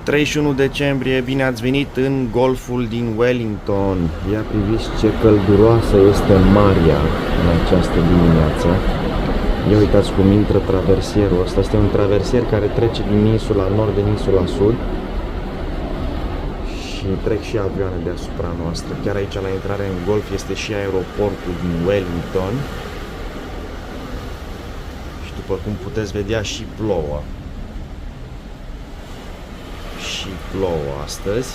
31 decembrie, bine ați venit în golful din Wellington. Ia priviți ce călduroasă este marea în această dimineață. Ia uitați cum intră traversierul ăsta. Este un traversier care trece din insula nord în insula sud. Și trec și avioane deasupra noastră. Chiar aici la intrare în golf este și aeroportul din Wellington. Și după cum puteți vedea și plouă. Și plouă astăzi.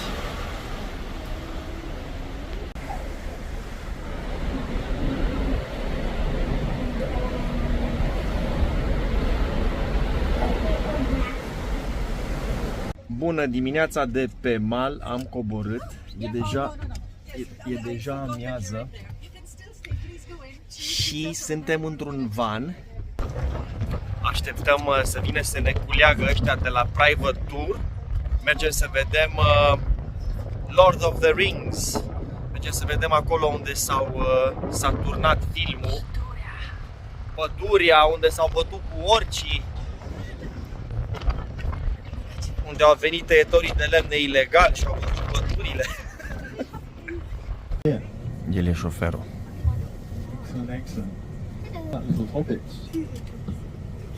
Bună dimineața de pe mal, am coborât. E deja amiază. Și suntem într-un van. Așteptăm să vină să ne culeagă ăștia de la Private Tour. Mergem să vedem Lord of the Rings. Mergem să vedem acolo unde s-a turnat filmul. Pădurea, unde s-au bătut cu orcii. Unde au venit tăietorii de lemne ilegal și au bătut pădurile. El e șoferul. Excellent. Little hobbits.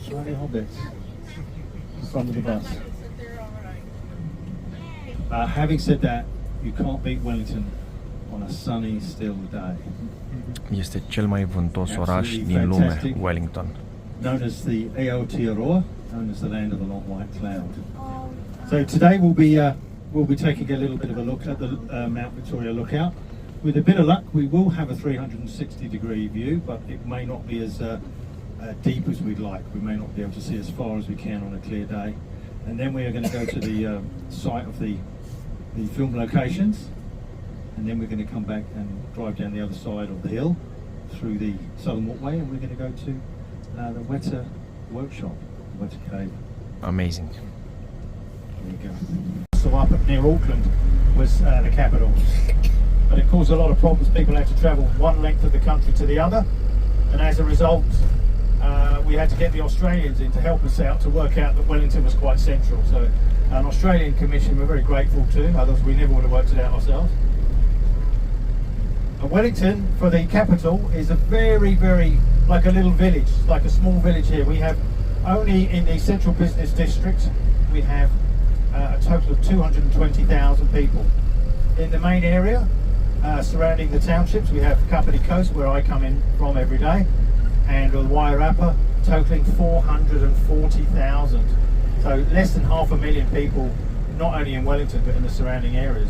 Tiny hobbits. In front of the bus. Having said that, you can't beat Wellington on a sunny, still day. Este cel mai vântos oraș din lume, Wellington. Known as the Aotearoa, known as the land of the long white cloud. So today we'll be taking a little bit of a look at the Mount Victoria lookout. With a bit of luck, we will have a 360-degree view, but it may not be as deep as we'd like. We may not be able to see as far as we can on a clear day. And then we are going to go to the site of the film locations, and then we're going to come back and drive down the other side of the hill through the Southern Walkway, and we're going to go to the Weta workshop, Weta Cave. Amazing. There you go. So up near Auckland was the capital, but it caused a lot of problems. People had to travel one length of the country to the other, and as a result, we had to get the Australians in to help us out to work out that Wellington was quite central. So an Australian commission we're very grateful to, otherwise we never would have worked it out ourselves. And Wellington, for the capital, is a very, like a little village, like a small village here. We have only in the central business district, we have a total of 220,000 people. In the main area, surrounding the townships, we have Kapiti Coast, where I come in from every day, and the Wairarapa, totaling 440,000. So less than 500,000 people, not only in Wellington but in the surrounding areas.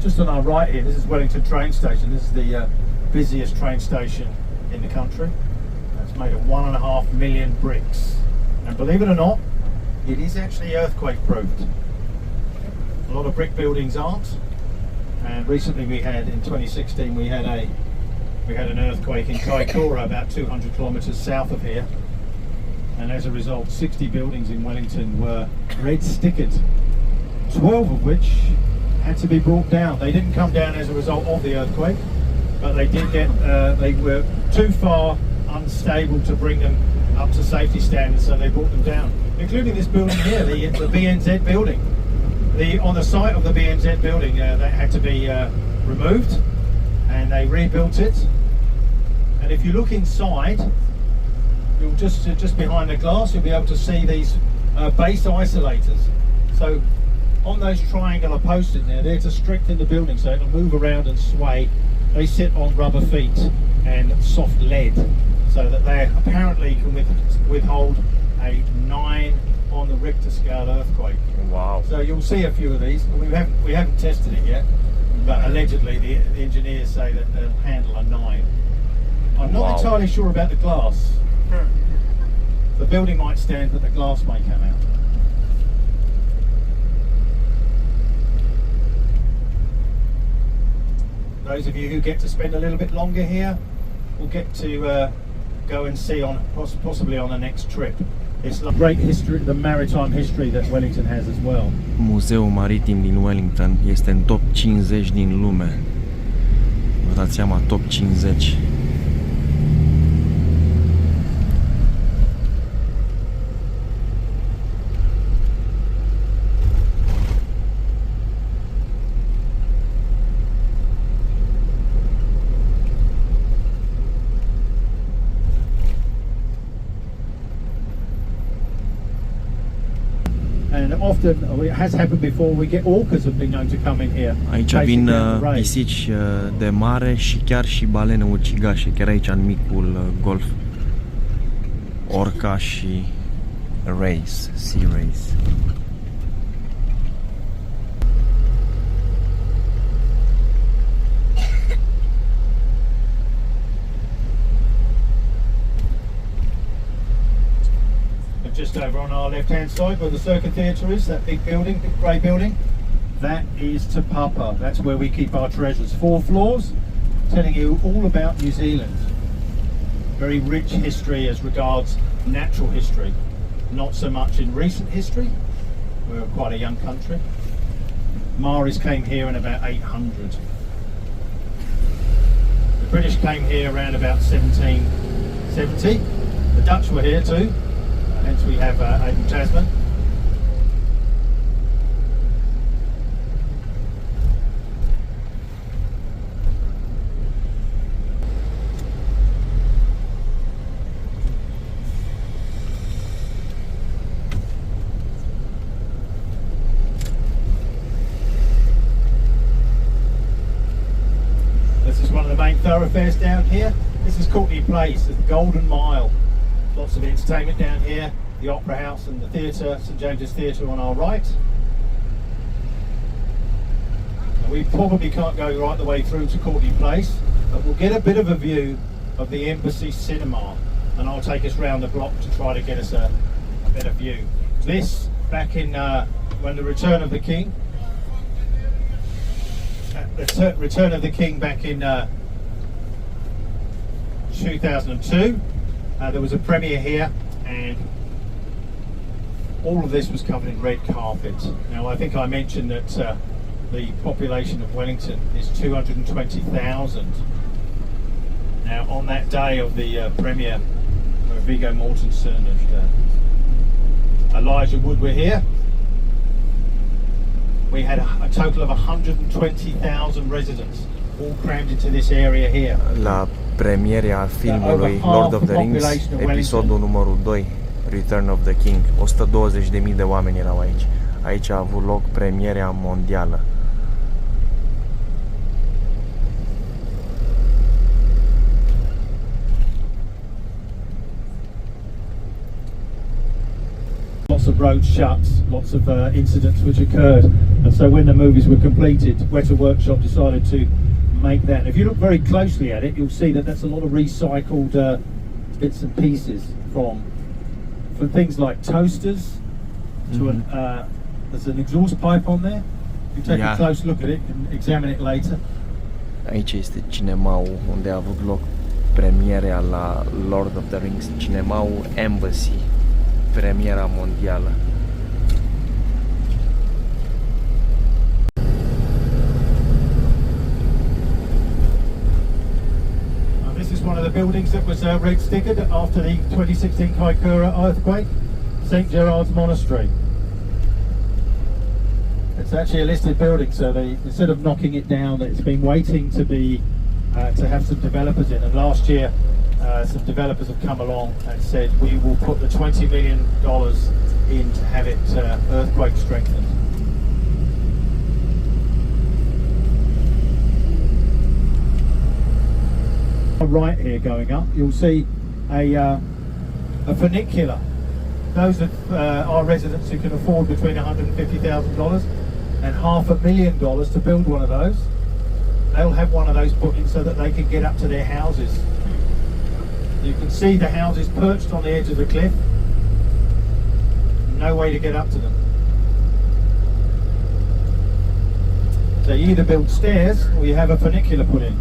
Just on our right here, this is Wellington train station. This is the busiest train station in the country. It's made of 1.5 million bricks. And believe it or not, it is actually earthquake proofed. A lot of brick buildings aren't. And recently in 2016, we had an earthquake in Kaikoura, about 200 kilometres south of here, and as a result 60 buildings in Wellington were red stickered, 12 of which had to be brought down. They didn't come down as a result of the earthquake, but they did they were too far unstable to bring them up to safety standards, so they brought them down, including this building here, the BNZ building. On the site of the BNZ building, that had to be removed, and they rebuilt it. And if you look inside, you'll just behind the glass, you'll be able to see these base isolators. So on those triangular posts in there, they're to strengthen the building so it'll move around and sway. They sit on rubber feet and soft lead, so that they apparently can withhold a 9 on the Richter scale earthquake. Wow! So you'll see a few of these. We haven't tested it yet, but allegedly the engineers say that they'll handle a 9. I'm not entirely sure about the glass. The building might stand, but the glass may come out. Those of you who get to spend a little bit longer here will get to go and see possibly on the next trip. It's like great history, the maritime history that Wellington has as well. Muzeul maritim din Wellington este în top 50 din lume. Vă dați seama, top 50. And often, it has happened before, we get orcas have been known to come in here. Aici vin pisici de mare și chiar și balene ucigașe, chiar aici în micul golf. Orca și sea rays. Just over on our left hand side where the Circuit Theatre is, that big building, big grey building, that is Te Papa. That's where we keep our treasures. 4 floors, telling you all about New Zealand. Very rich history as regards natural history. Not so much in recent history. We're quite a young country. Maoris came here in about 800. The British came here around about 1770. The Dutch were here too. Hence we have Abel Tasman. This is one of the main thoroughfares down here. This is Courtney Place, the Golden Mile. Lots of entertainment down here, the Opera House and the theatre, St James's Theatre on our right. Now we probably can't go right the way through to Courtney Place, but we'll get a bit of a view of the Embassy Cinema, and I'll take us round the block to try to get us a better view. This, back in when the Return of the King, Return of the King back in 2002, there was a premiere here, and all of this was covered in red carpet. Now, I think I mentioned that the population of Wellington is 220,000. Now, on that day of the premiere, where Viggo Mortensen and Elijah Wood were here, we had a total of 120,000 residents, all crammed into this area here. La premierea filmului Lord of the Rings, episodul numărul 2, Return of the King. 120.000 de oameni erau aici. Aici a avut loc premierea mondială. Lots of roads shut, lots of incidents which occurred, and so when the movies were completed, Weta Workshop decided to make that. And if you look very closely at it, you'll see that that's a lot of recycled bits and pieces from things like toasters to there's an exhaust pipe on there. If you take a close look at it and examine it later. Aici este cinemaul unde a avut loc premierea la Lord of the Rings, cinemaul Embassy, premiera mondială. One of the buildings that was red stickered after the 2016 Kaikoura earthquake, St Gerard's Monastery. It's actually a listed building, so instead of knocking it down, it's been waiting to be to have some developers in. And last year, some developers have come along and said we will put the $20 million in to have it earthquake strengthened. Right here going up, you'll see a funicular. Those of our residents who can afford between $150,000 and $500,000 to build one of those, they'll have one of those put in so that they can get up to their houses. You can see the houses perched on the edge of the cliff. No way to get up to them. So you either build stairs or you have a funicular put in.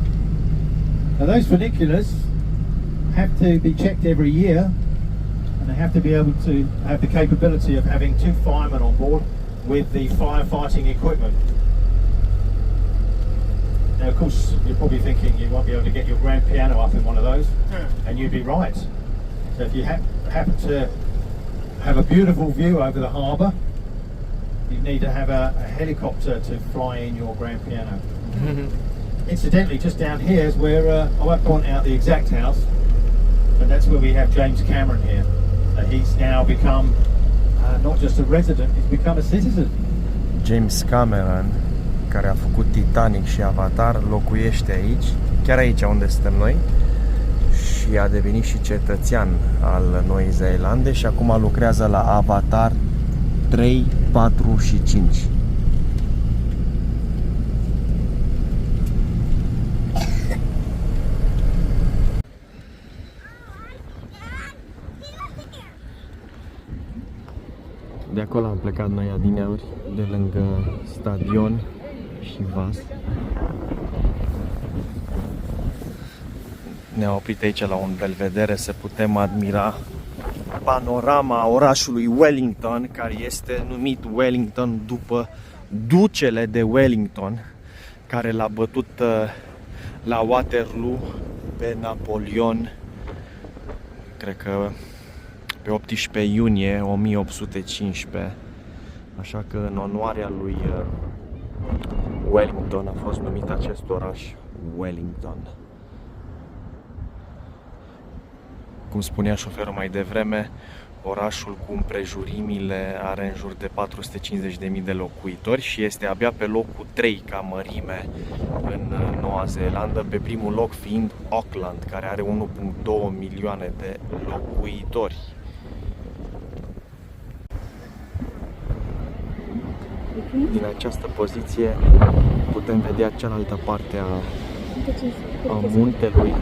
Now those funiculars have to be checked every year, and they have to be able to have the capability of having 2 firemen on board with the firefighting equipment. Now of course you're probably thinking you won't be able to get your grand piano up in one of those, and you'd be right. So if you happen to have a beautiful view over the harbour, you need to have a helicopter to fly in your grand piano. Incidentally, just down here is where, I won't point out the exact house, but that's where we have James Cameron here. He's now become not just a resident, he's become a citizen. James Cameron, care a făcut Titanic și Avatar, locuiește aici, chiar aici unde suntem noi, și a devenit și cetățean al Noii Zeelande și acum lucrează la Avatar 3, 4 și 5. De acolo am plecat noi adineauri, de lângă stadion și vas. Ne-am oprit aici la un belvedere să putem admira panorama orașului Wellington, care este numit Wellington după ducele de Wellington, care l-a bătut la Waterloo pe Napoleon, cred că pe 18 iunie 1815, așa că în onoarea lui Wellington a fost numit acest oraș Wellington. Cum spunea șoferul mai devreme, orașul cu împrejurimile are în jur de 450.000 de locuitori și este abia pe locul 3 ca mărime în Noua Zeelandă, pe primul loc fiind Auckland, care are 1,2 milioane de locuitori. Din această poziție putem vedea cealaltă parte a muntelui,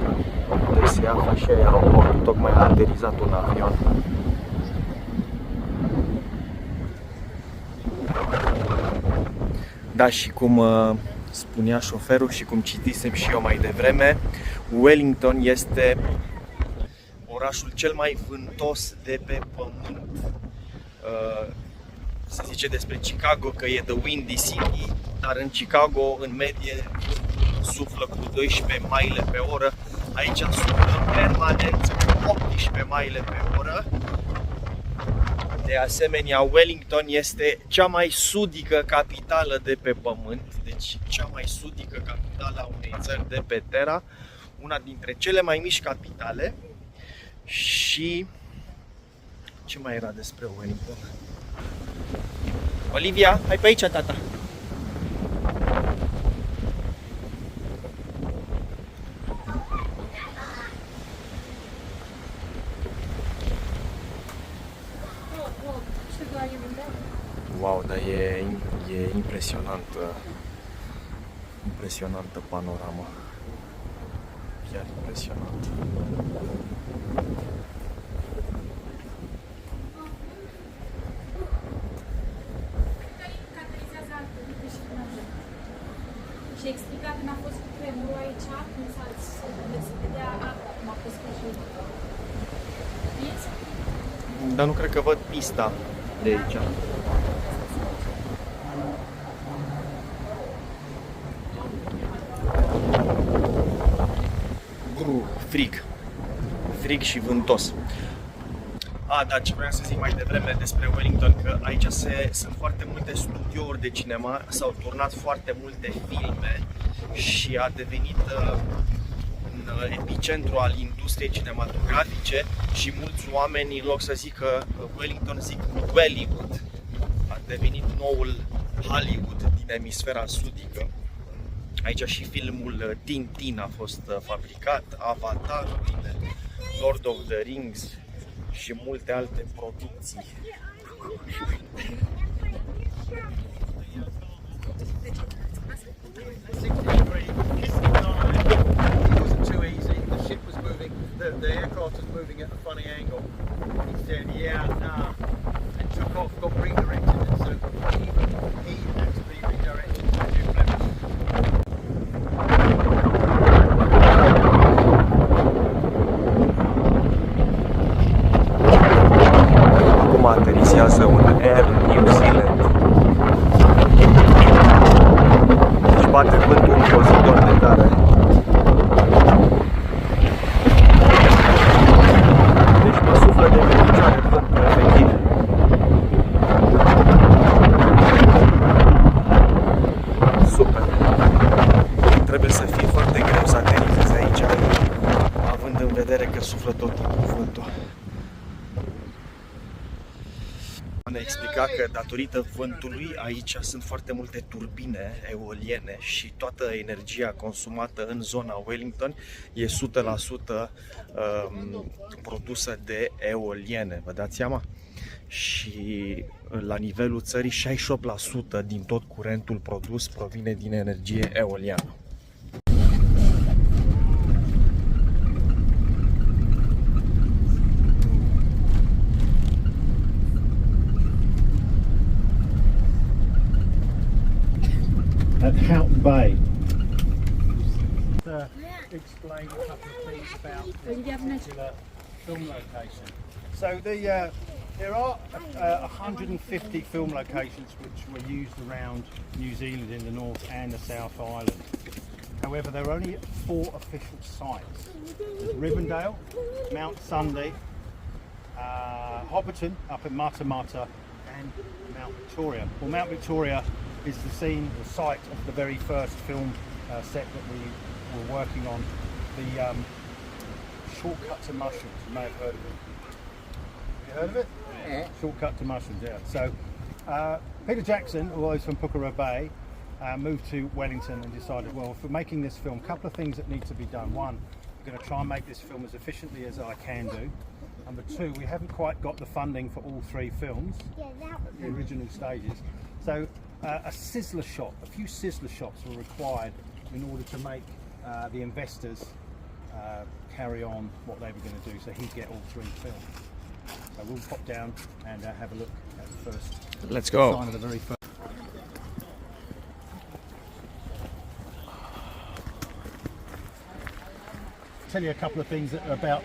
unde se află și aeroportul. Tocmai a aterizat un avion. Da, și cum spunea șoferul și cum citisem și eu mai devreme, Wellington este orașul cel mai vântos de pe pământ. Se zice despre Chicago că e the windy city, dar în Chicago în medie suflă cu 12 maile pe oră. Aici suflă permanent cu 18 maile pe oră. De asemenea, Wellington este cea mai sudică capitală de pe pământ, deci cea mai sudică capitală a unei țări de pe Terra, una dintre cele mai mici capitale. Și ce mai era despre Wellington? Olivia, hai pe aici, tata! Wow, dar e impresionantă panorama. Chiar impresionant. Și explica când a fost cu tremurul aici, când se vedea apa, cum a fost căjut. Dar nu cred că văd pista de aici. Frig și vântos. Da, ce vreau să zic mai devreme despre Wellington, că aici sunt foarte multe studiouri de cinema, s-au turnat foarte multe filme și a devenit un epicentru al industriei cinematografice și mulți oameni, în loc să zică Wellington, zic Wellywood. A devenit noul Hollywood din emisfera sudică. Aici și filmul Tintin a fost fabricat, Avatar, Lord of the Rings și multe alte producții. The aircraft was moving at a funny angle. He said, yeah, nah, and took off, got redirected, and so he had to be redirected to new levels. Acum aterizează un Air explica că datorită vântului aici sunt foarte multe turbine eoliene și toată energia consumată în zona Wellington e 100% produsă de eoliene, vă dați seama? Și la nivelul țării 68% din tot curentul produs provine din energie eoliană. At Houghton Bay. Explain a couple of things about this particular film location. So there are 150 film locations which were used around New Zealand in the North and the South Island. However, there are only 4 official sites: Rivendale, Mount Sunday, Hobbiton up at Matamata, and Mount Victoria. Well, Mount Victoria is the site of the very first film set that we were working on, the Shortcut to Mushrooms. You may have heard of it. Have you heard of it? Yeah. Shortcut to Mushrooms, yeah. So Peter Jackson, who was from Pukekohe Bay, moved to Wellington and decided, well, for making this film, a couple of things that need to be done. One, I'm going to try and make this film as efficiently as I can do. Number 2, we haven't quite got the funding for all 3 films at the original stages. So a sizzler shot, a few sizzler shots were required in order to make the investors carry on what they were going to do, so he'd get all 3 films. So we'll pop down and have a look at the first. Let's go. Sign of the very first. Tell you a couple of things about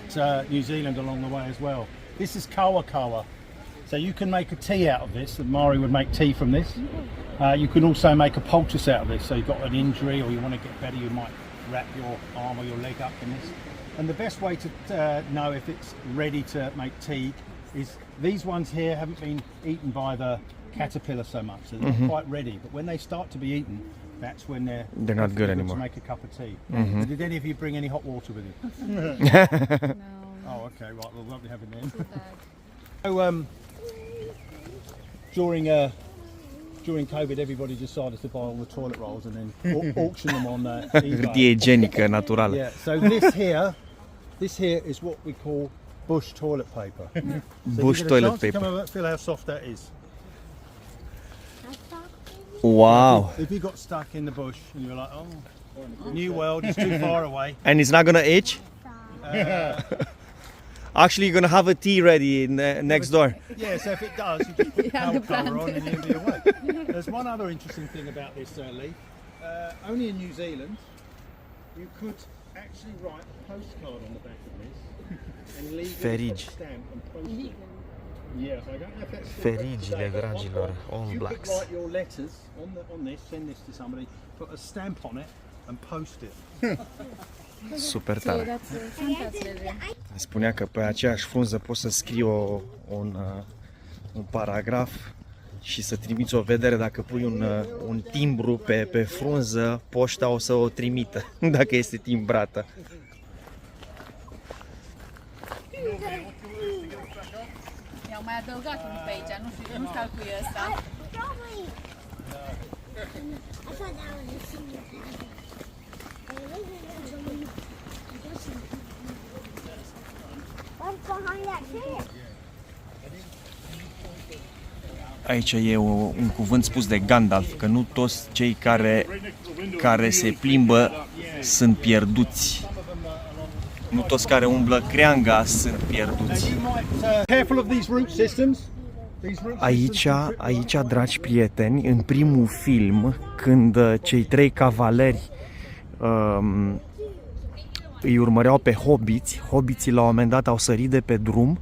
New Zealand along the way as well. This is kawa kawa. So you can make a tea out of this, and Mari would make tea from this. You can also make a poultice out of this, so you've got an injury or you want to get better, you might wrap your arm or your leg up in this. And the best way to know if it's ready to make tea is these ones here haven't been eaten by the caterpillar so much, so they're not quite ready. But when they start to be eaten, that's when they're not good anymore. To make a cup of tea. Did any of you bring any hot water with you? No. Oh, okay, right. Well, we won't be having them. So, during COVID, everybody decided to buy all the toilet rolls and then auction them on eBay. Hârtie igienică naturală. Yeah. So this here is what we call bush toilet paper. So Bush toilet paper. Come over, feel how soft that is. Wow. If you got stuck in the bush and you're like, oh, new world is too far away. And it's not gonna itch? Actually, you're gonna have a tea ready next door. Yeah, so if it does, you just put the towel cover on and you'll be away. There's one other interesting thing about this leaf. Only in New Zealand, you could actually write a postcard on the back of this and leave a stamp and post it. Yeah, so I don't know if that's Ferigile, dragilor, all you blacks. could write your letters on this, send this to somebody, put a stamp on it and post it. Super tare. Spunea că pe aceeași frunză poți să scrii un paragraf și să trimiți o vedere. Dacă pui un timbru pe frunză, poșta o să o trimită, dacă este timbrată. I-au mai adăugat unul pe aici, nu știu al cui e ăsta. Aici e un cuvânt spus de Gandalf, că nu toți cei care se plimbă sunt pierduți. Nu toți care umblă creanga sunt pierduți. Aici, dragi prieteni, în primul film, când cei 3 cavaleri îi urmăreau pe hobiții la un moment dat au sărit de pe drum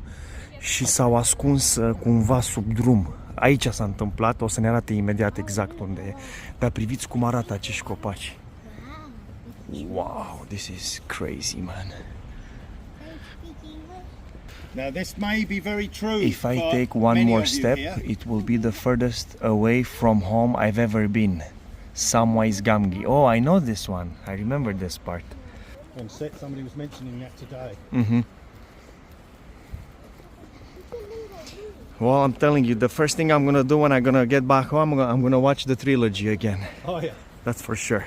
și s-au ascuns cumva sub drum. Aici s-a întâmplat, o să ne arate imediat exact unde e. Dar priviți cum arată acești copaci. Wow, this is crazy, man. Now this may be very true. If I take one more step, it will be the furthest away from home I've ever been. Samwise Gamgee. Oh, I know this one. I remember this part. On set, somebody was mentioning that today. Well, I'm telling you, the first thing I'm gonna do when I'm gonna get back home, I'm gonna watch the trilogy again. Oh yeah. That's for sure.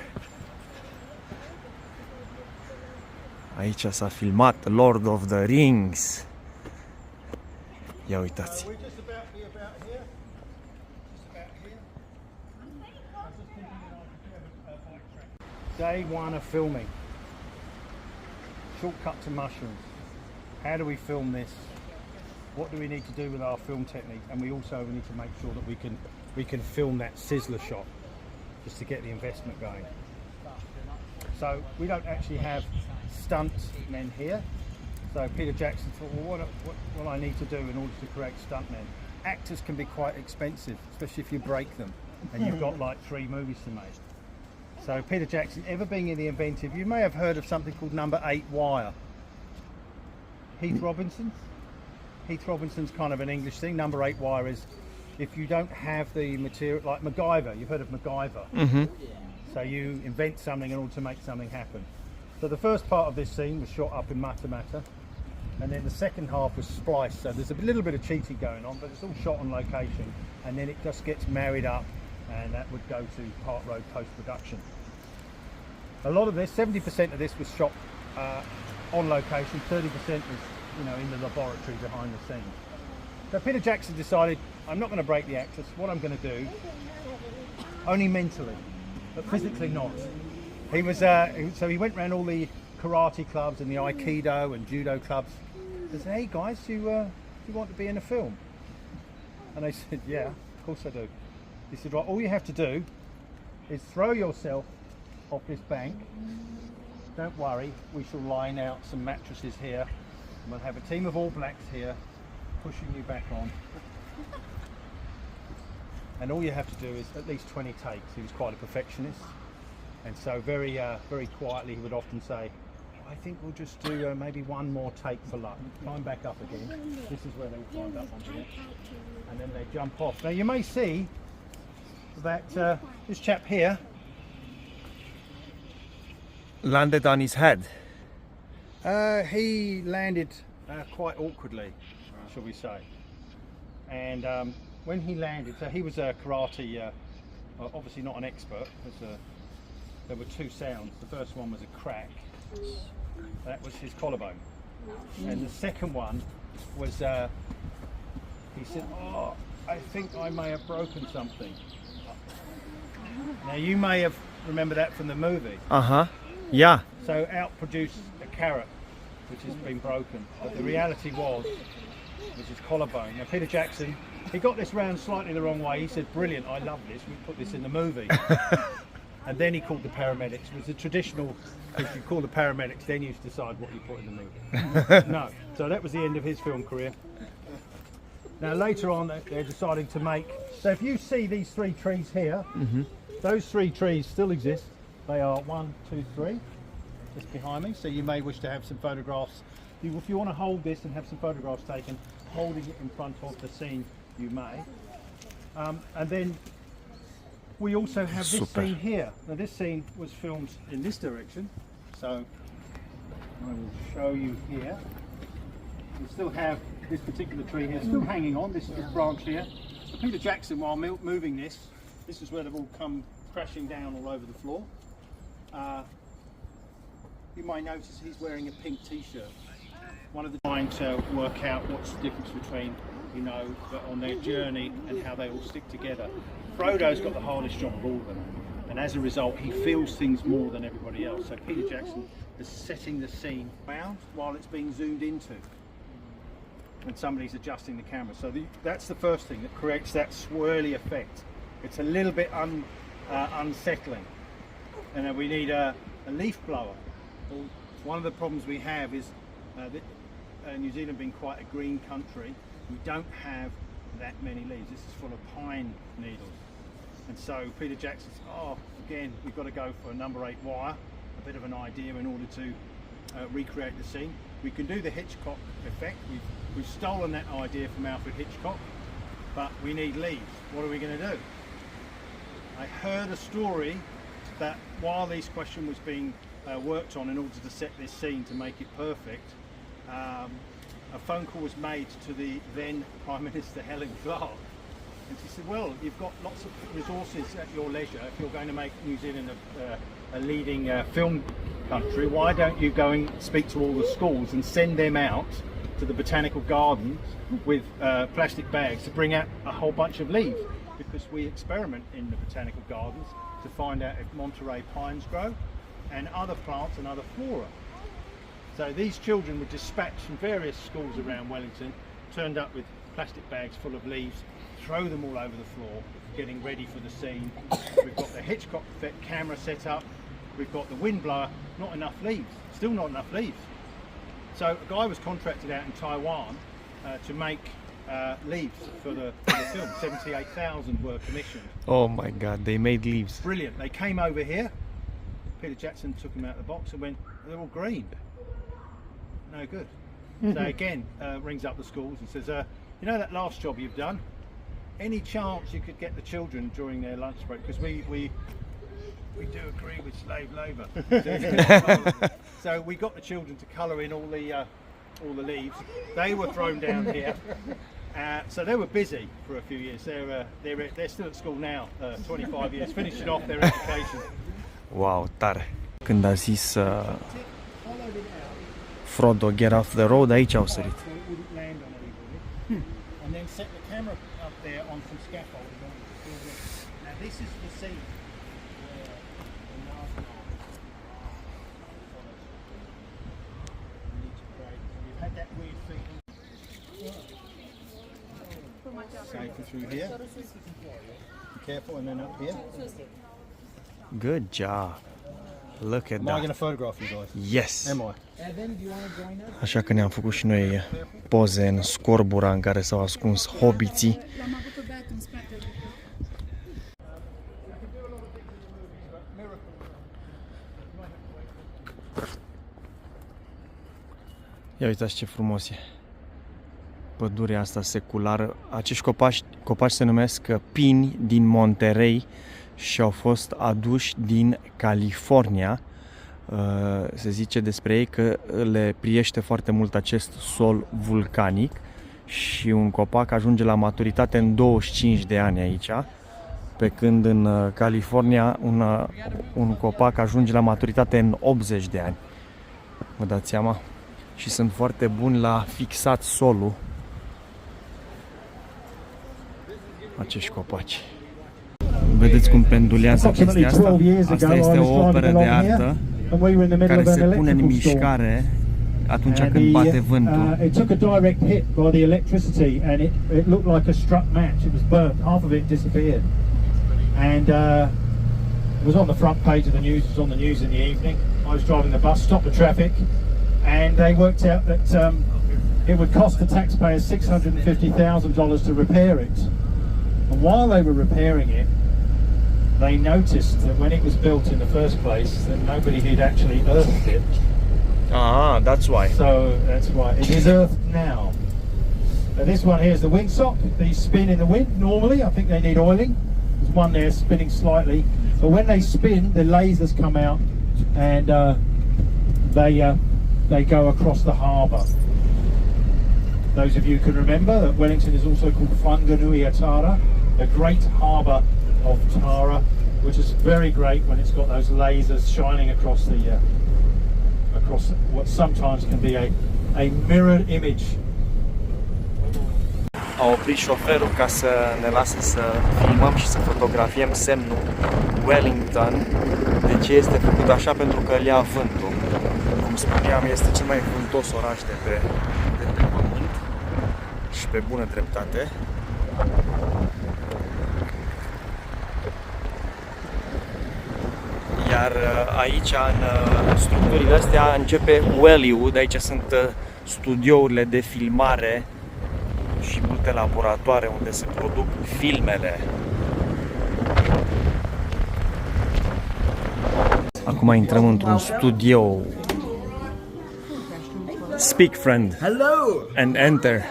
Aici s-a filmat Lord of the Rings. Ia uitați. We're just about to be about here. Just about here. I was just thinking that I could have a bike track. Day one of filming. Shortcut to mushrooms. How do we film this? What do we need to do with our film technique? And we also need to make sure that we can film that sizzler shot just to get the investment going. So we don't actually have stunt men here. So Peter Jackson thought, well, what I need to do in order to create stuntmen? Actors can be quite expensive, especially if you break them and you've got like 3 movies to make. So Peter Jackson, ever being in the inventive, you may have heard of something called number 8 wire. Heath Robinson? Heath Robinson's kind of an English thing. Number 8 wire is if you don't have the material, like MacGyver, you've heard of MacGyver. Mhm. So you invent something in order to make something happen. So the first part of this scene was shot up in Matamata, and then the second half was spliced. So there's a little bit of cheating going on, but it's all shot on location, and then it just gets married up, and that would go to Park Road post-production. A lot of this, 70% of this was shot on location, 30% was, you know, in the laboratory behind the scenes. So Peter Jackson decided, I'm not going to break the actors. What I'm going to do, only mentally, but physically not. He was so he went around all the karate clubs and the aikido and judo clubs. He said, "Hey guys, you want to be in a film?" And they said, "Yeah, of course I do." He said, "Right, all you have to do is throw yourself off this bank. Don't worry, we shall line out some mattresses here. We'll have a team of All Blacks here pushing you back on. And all you have to do is at least 20 takes." He was quite a perfectionist. And so very quietly he would often say, "I think we'll just do maybe one more take for luck." Climb back up again. This is where they all climbed up onto it. And then they jump off. Now you may see that this chap here Landed on his head. he landed quite awkwardly, shall we say. And when he landed, so he was a karate, obviously not an expert. There were 2 sounds. The first one was a crack. That was his collarbone. And the second one was, he said, "Oh, I think I may have broken something." Now you may have remembered that from the movie. Uh-huh. Yeah. So out produced a carrot, which has been broken. But the reality was his collarbone. Now Peter Jackson, he got this round slightly the wrong way. He said, "Brilliant, I love this, we put this in the movie." And then he called the paramedics. It was a traditional, if you call the paramedics, then you decide what you put in the movie. No, so that was the end of his film career. Now later on, they're deciding to make, so if you see these 3 trees here, those 3 trees still exist. They are 1, 2, 3, just behind me. So you may wish to have some photographs. If you want to hold this and have some photographs taken, holding it in front of the scene, you may. And then we also have this scene here. Now this scene was filmed in this direction, so I will show you here. We still have this particular tree here, still hanging on, this branch here. So Peter Jackson, while moving this is where they've all come crashing down all over the floor. You might notice he's wearing a pink t-shirt. One of the trying to work out what's the difference between, you know, on their journey and how they all stick together. Frodo's got the hardest job of all of them, and as a result he feels things more than everybody else. So Peter Jackson is setting the scene around while it's being zoomed into, and somebody's adjusting the camera. So that's the first thing that creates that swirly effect. It's a little bit unsettling, and then we need a leaf blower. One of the problems we have is New Zealand being quite a green country, we don't have that many leaves. This is full of pine needles. And so Peter Jackson says, "Oh, again, we've got to go for a number 8 wire, a bit of an idea in order to recreate the scene. We can do the Hitchcock effect. We've stolen that idea from Alfred Hitchcock, but we need leaves. What are we going to do?" I heard a story that while this question was being worked on in order to set this scene to make it perfect, a phone call was made to the then Prime Minister Helen Clark, and she said, well, you've got lots of resources at your leisure if you're going to make New Zealand a leading film country. Why don't you go and speak to all the schools and send them out to the botanical gardens with plastic bags to bring out a whole bunch of leaves, because we experiment in the botanical gardens to find out if Monterey pines grow and other plants and other flora. So these children were dispatched from various schools around Wellington, turned up with plastic bags full of leaves, throw them all over the floor, getting ready for the scene. We've got the Hitchcock effect camera set up, we've got the wind blower, not enough leaves, still not enough leaves. So a guy was contracted out in Taiwan to make leaves for the film. 78,000 were commissioned. Oh my god, they made leaves. Brilliant. They came over here, Peter Jackson took them out of the box and went, they're all green. No good. So again, rings up the schools and says, you know that last job you've done? Any chance you could get the children during their lunch break? Because we do agree with slave labour. So we got the children to colour in all the leaves. They were thrown down here. So they were busy for a few years. They're still at school now, 25 years, finishing off their education. Wow, tare. Când a zis Frodo, get off the road, aici au sărit. So it wouldn't land on anybody. And then set the camera up there on some scaffolding. Now this is the scene where the last need to pray. We've had that weird feeling. Safer through here. Be careful, and then up here. Good job. Look at Am I going that. to photograph you guys? Yes. Am I? Așa că ne-am făcut și noi poze în scorbura în care s-au ascuns hobiții. L-am avut pe băiatul în spate. Ia uitați ce frumos e. Pădurea asta seculară. Acești copaci se numesc pini din Monterey și au fost aduși din California. Se zice despre ei că le priește foarte mult acest sol vulcanic și un copac ajunge la maturitate în 25 de ani aici, pe când în California un copac ajunge la maturitate în 80 de ani. Vă dați seama? Și sunt foarte buni la fixat solul acești copaci. Vedeți cum pendulează chestia asta? Asta este o operă de artă care se pune în mișcare atunci când bate vântul. It took a direct hit by the electricity and it looked like a struck match. It was burnt. Half of it disappeared. And it was on the front page of the news. It was on the news in the evening. I was driving the bus, stopped the traffic, and they worked out that it would cost the taxpayers $650,000 to repair it. And while they were repairing it, they noticed that when it was built in the first place, that nobody had actually earthed it. Ah, that's why. So that's why it is earthed now. This one here is the wingstop. These spin in the wind normally. I think they need oiling. There's one there spinning slightly, but when they spin, the lasers come out and they go across the harbour. Those of you can remember that Wellington is also called Whanganui Tara, the great harbour of Tara, which is very great when it's got those lasers shining across the across what sometimes can be a mirrored image. A oprit șoferul ca să ne lase să filmăm și să fotografiem semnul Wellington. De ce este făcut așa? Pentru că îl ia vântul. Cum spuneam, este cel mai vântos oraș de pe pământ și pe bună dreptate. Iar aici, în structurile astea, începe Hollywood. Aici sunt studiourile de filmare și multe laboratoare unde se produc filmele. Acum intrăm într-un studio. Speak, friend. Hello. And enter.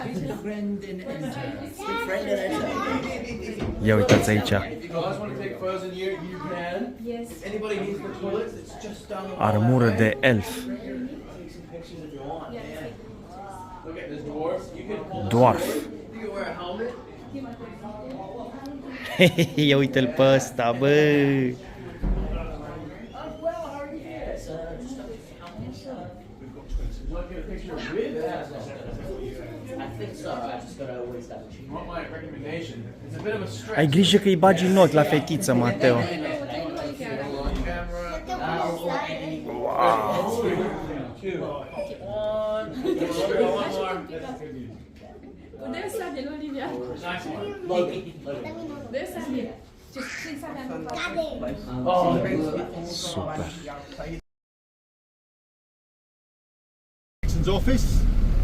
Ia uitați aici. Armură de elf. Dwarf. Ia uite-l pe ăsta, bă! Ai grijă că îi bagi în ochi la fetiță, Mateo. Deve saber, Olivia. Deve saber. Sem saber Super. Office.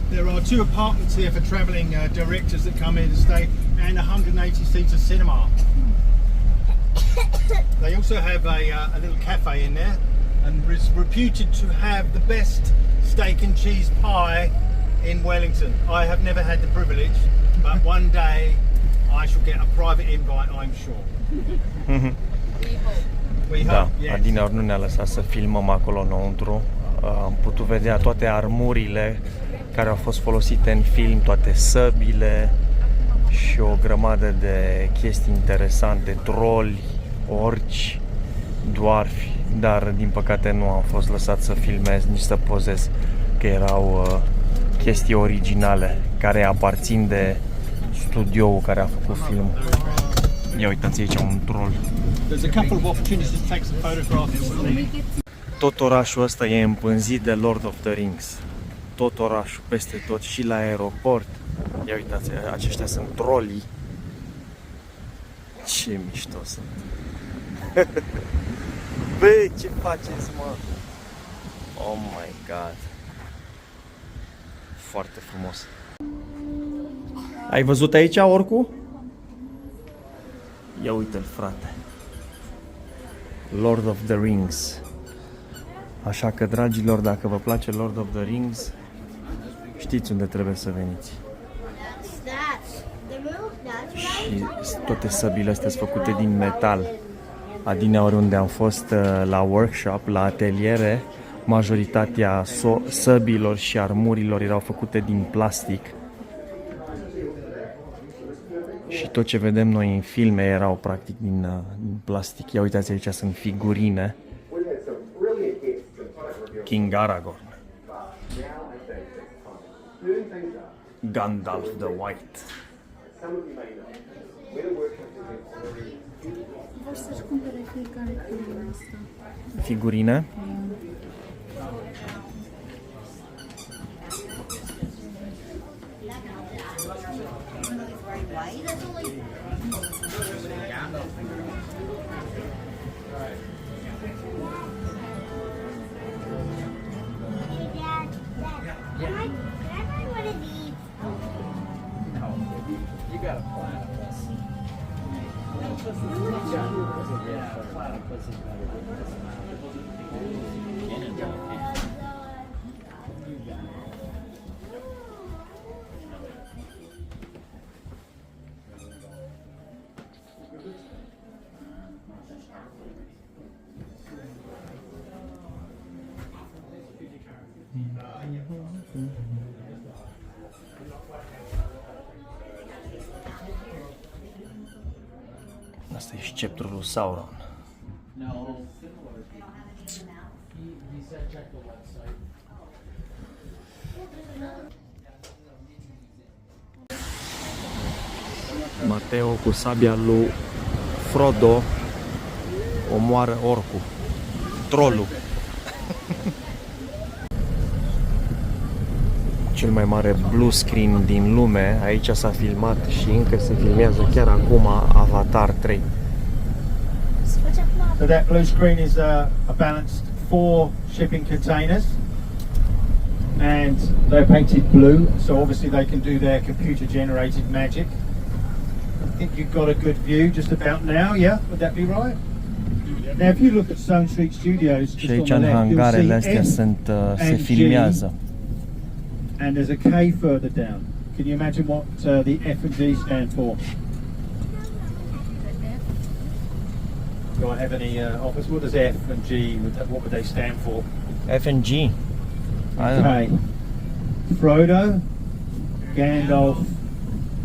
There are 2 apartments here for travelling directors that come in to stay, and 180 seats of cinema. They also have a little cafe in there, and is reputed to have the best steak and cheese pie in Wellington. I have never had the privilege, but one day I shall get a private invite, I'm sure. We Da, hope, yes. Adina nu ne-a lăsat să filmăm acolo înăuntru. Am putut vedea toate armurile care au fost folosite în film, toate săbile și o grămadă de chestii interesante, troli, orci, dwarfi, dar din păcate nu am fost lăsat să filmez, nici să pozez, că erau chestii originale care aparțin de studioul care a făcut filmul. Ia uitați aici un troll. There's a couple of opportunities to take some photographs. Tot orașul ăsta e împânzit de Lord of the Rings. Tot orașul, peste tot, și la aeroport. Ia uitați, aceștia sunt trolii. Ce mișto sunt. Bă, ce faceți, mă? Oh my god. Foarte frumos. Ai văzut aici orcul? Ia uite-l, frate. Lord of the Rings. Așa că, dragilor, dacă vă place Lord of the Rings, știți unde trebuie să veniți. Și toate săbile astea sunt făcute din metal. Adineauri, unde am fost la workshop, la ateliere, majoritatea săbilor și armurilor erau făcute din plastic. Și tot ce vedem noi în filme erau practic din plastic. Ia uitați, aici sunt figurine. King Aragorn, Gandalf the White. Vor să-și cumpere fiecare filmul ăsta. Figurine. Asta e sceptrul lui Sauron. Mateo cu sabia lui Frodo omoară orcul, trolul. Cel mai mare blue screen din lume. Aici s-a filmat și încă se filmează chiar acum Avatar 3. So that blue screen is a balanced 4 shipping containers, and they're painted blue, so obviously they can do their computer-generated magic. I think you've got a good view just about now, yeah? Would that be right? Now, if you look at Stone Street Studios, Și just aici on în the left, you'll hangarele see astea se and filmează. G, and there's a K further down. Can you imagine what the F and G stand for? Do I have any office? What does F and G, what would they stand for? F and G. I don't know. Okay. Frodo, Gandalf,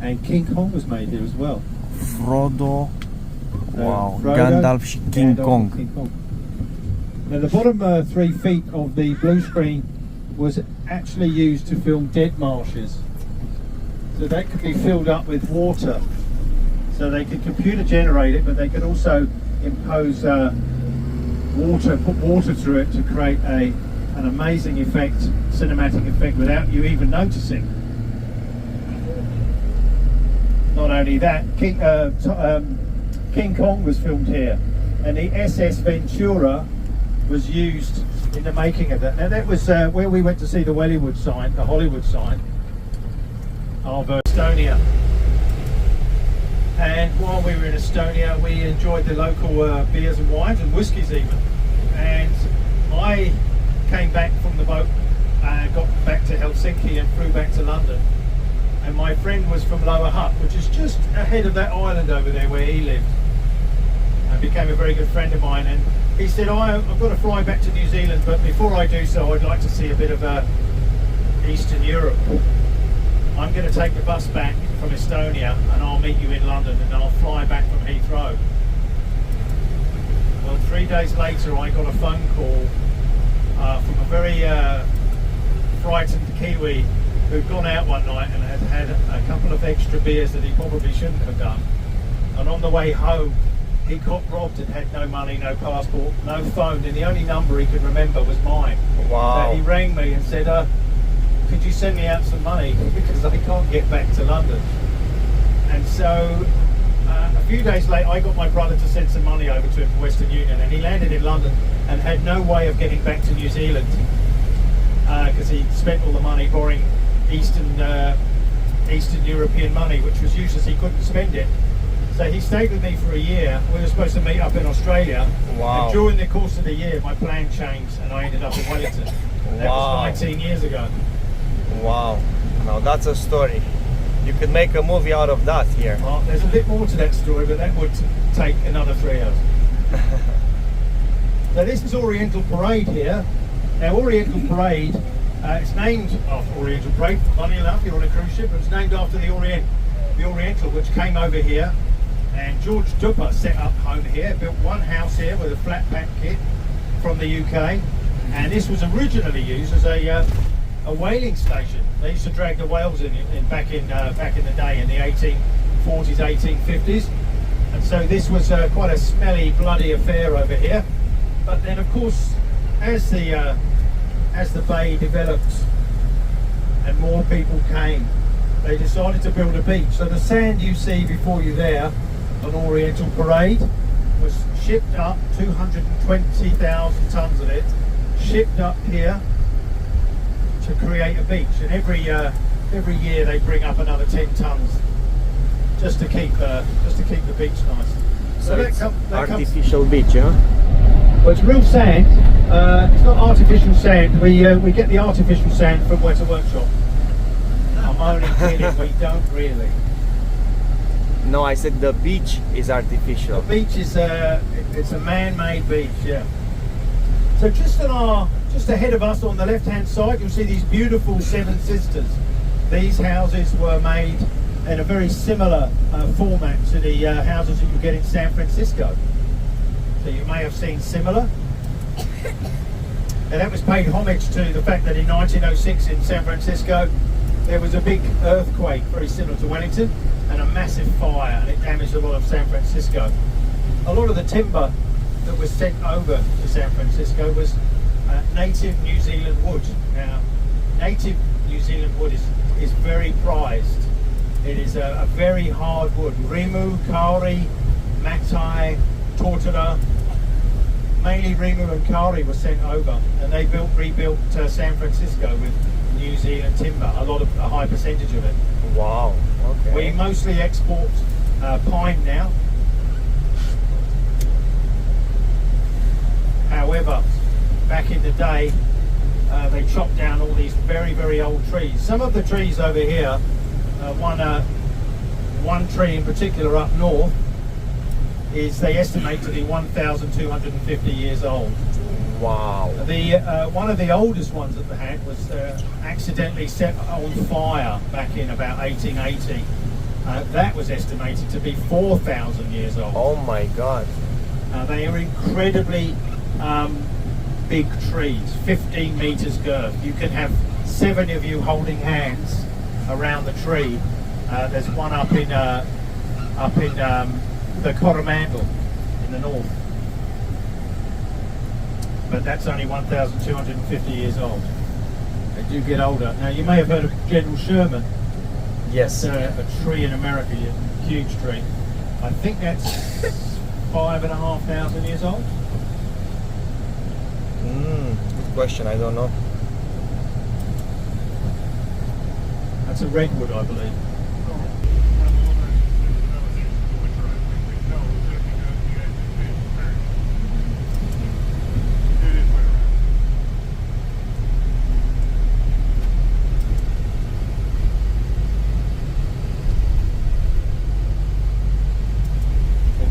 and King Kong was made here as well. Frodo, wow, Frodo, Gandalf și King Gandalf Kong. and King Kong. Now the bottom 3 feet of the blue screen was actually used to film dead marshes. So that could be filled up with water. So they could computer generate it, but they could also impose put water through it to create an amazing effect, cinematic effect, without you even noticing. Not only that, King Kong was filmed here, and the SS Ventura was used in the making of that. Now that was where we went to see the Hollywood sign of Estonia. And while we were in Estonia, we enjoyed the local beers and wines and whiskies even. And I came back from the boat, got back to Helsinki and flew back to London. And my friend was from Noua, which is just ahead of that island over there where he lived. And became a very good friend of mine. And he said, I've got to fly back to New Zealand, but before I do so, I'd like to see a bit of Eastern Europe. I'm going to take the bus back from Estonia and I'll meet you in London, and I'll fly back from Heathrow. Well, 3 days later I got a phone call from a very frightened Kiwi who'd gone out one night and had had a couple of extra beers that he probably shouldn't have done. And on the way home he got robbed and had no money, no passport, no phone, and the only number he could remember was mine. Wow. So he rang me and said, could you send me out some money because I can't get back to London. And so a few days later I got my brother to send some money over to him from Western Union, and he landed in London and had no way of getting back to New Zealand because he spent all the money borrowing Eastern European money, which was useless. He couldn't spend it. So he stayed with me for a year. We were supposed to meet up in Australia. Wow. And during the course of the year my plan changed and I ended up in Wellington. That was 19 years ago. Wow, now that's a story. You could make a movie out of that here. Well, there's a bit more to that story, but that would take another 3 hours. Now this is Oriental Parade here. Now Oriental Parade, it's named after Oriental Parade. Funny enough, you're on a cruise ship, but it's named after the Oriental, which came over here. And George Dupper set up home here, built one house here with a flat pack kit from the UK. And this was originally used as a whaling station. They used to drag the whales in back in the day, in the 1840s, 1850s. And so this was quite a smelly, bloody affair over here. But then, of course, as the bay developed and more people came, they decided to build a beach. So the sand you see before you there on Oriental Parade was shipped up, 220,000 tons of it, shipped up here to create a beach. And every year they bring up another 10 tons just to keep the beach nice. So it's artificial beach, huh? Well, it's real sand. It's not artificial sand. We get the artificial sand from Weta Workshop. I'm only kidding. We don't really. No, I said the beach is artificial. The beach is it's a man-made beach. Yeah. So just ahead of us on the left-hand side, you'll see these beautiful Seven Sisters. These houses were made in a very similar format to the houses that you get in San Francisco. So you may have seen similar. And that was paid homage to the fact that in 1906 in San Francisco there was a big earthquake very similar to Wellington and a massive fire, and it damaged a lot of San Francisco. A lot of the timber that was sent over to San Francisco was native New Zealand wood. Now, native New Zealand wood is very prized. It is a very hard wood. Rimu, kauri, matai, tortora, mainly Rimu and kauri were sent over, and they rebuilt San Francisco with New Zealand timber, a high percentage of it. Wow, okay. We mostly export pine now. However, back in the day, they chopped down all these very, very old trees. Some of the trees over here, one tree in particular up north, they estimate to be 1,250 years old. Wow. One of the oldest ones that they had was accidentally set on fire back in about 1880. That was estimated to be 4,000 years old. Oh my god. They are incredibly big trees, 15 meters girth. You can have 7 of you holding hands around the tree. There's one up in the Coromandel in the north. But that's only 1,250 years old. They do get older. Now you may have heard of General Sherman. Yes. A tree in America, a huge tree. I think that's 5,500 years old. Good question, I don't know. That's a redwood, I believe.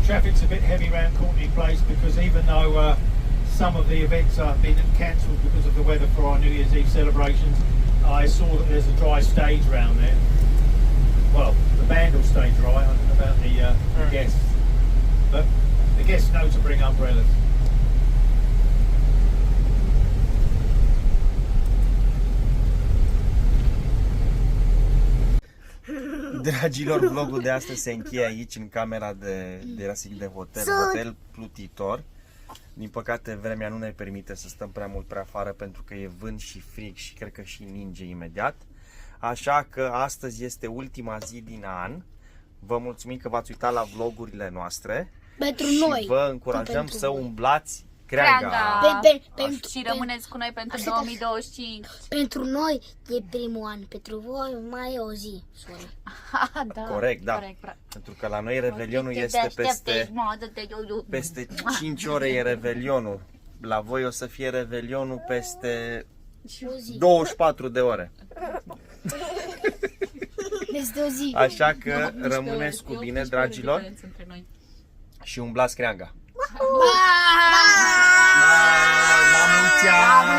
Traffic's a bit heavy around Courtney Place because even though some of the events have been cancelled because of the weather for our New Year's Eve celebrations, I saw that there's a dry stage round there. Well, the band will stay dry, I don't know about the guests. But the guests know to bring umbrellas. Dragilor, vlogul de astăzi se încheie aici în camera de hotel plutitor. Din păcate vremea nu ne permite să stăm prea mult prea afară pentru că e vânt și frig și cred că și ninge imediat. Așa că astăzi este ultima zi din an. Vă mulțumim că v-ați uitat la vlogurile noastre. Pentru și noi. vă încurajăm să voi. umblați creanga. Și rămâneți cu noi pentru 2025. Pentru noi e primul an, pentru voi mai e o zi. Da, Corect, da. Pentru că la noi Revelionul este peste 5 ore e Revelionul. La voi o să fie Revelionul peste 24 de ore. Peste o zi. Așa că rămâneți cu bine, dragilor, și umblați creanga. Bye! La mulți ani!